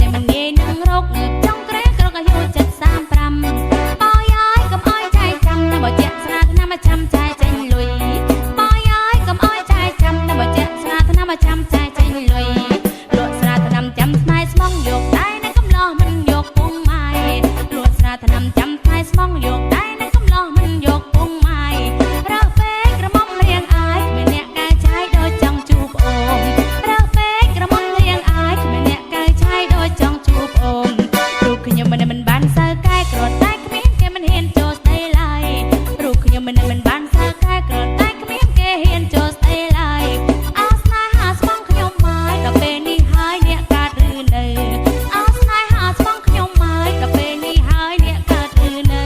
នេះមិនងាយនឹងរកនៅចុងក្រែក្រកអាយុ735បោយាយកុំអោយចែកចាំនៅបើជាស្រាថ្នាំចាំចាយចេញលុយបោយាយកុំអោយចែកចាំនៅបើជាស្រាថ្នាំចាំចាយចេញលុយលក់ស្រាថ្នាំចាំស្នាយស្មងយកដៃនឹងកំឡោះមិនយកពុងម៉ាយលក់ស្រាថ្នាំចាំស្នាយស្មងយកដៃនឹងកំឡោះមិនយកពុងម៉ាយរើសពេកក្រមុំលៀងអាយមានអ្នកកែឆាយដូចចង់ជួបអូនរើសពេកក្រមុំលៀងអាយមានអ្នកកែឆាយដូចចង់ជួបអូនរូបខ្ញុំមិនបានសើកែក្រតែគ្មានគេមិនហ៊ានចូលស្ដីឡើយរូបខ្ញុំមិនបានសើកែក្រតែគ្មានគេហ៊ានចូលស្ដីឡើយអោស្នេហាស្មងខ្ញុំមកដល់ពេលនេះហើយអ្នកកើតឬនៅអោស្នេហាស្មងខ្ញុំមកដល់ពេលនេះហើយអ្នកកើតឬនៅ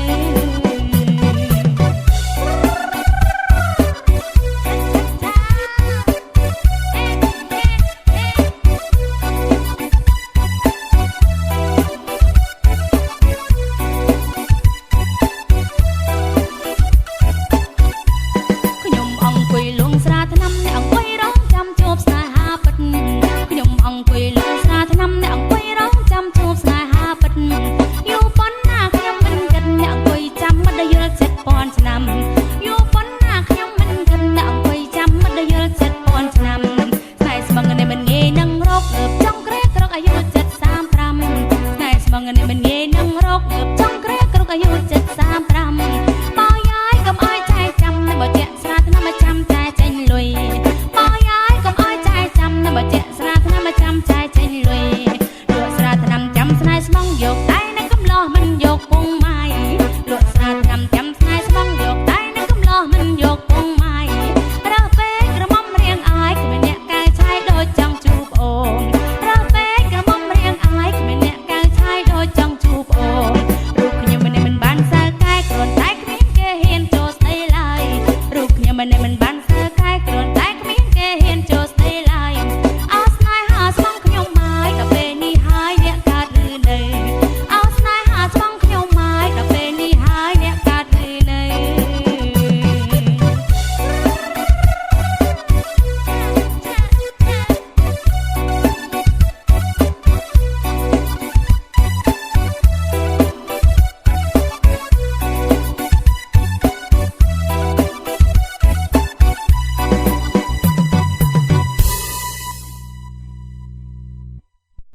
ខ្ញុំអង្គុយលងស្រាថ្នាំអ្នកអង្គុយរងចាំជួបស្នេហាពិតខ្ញុំអង្គុយ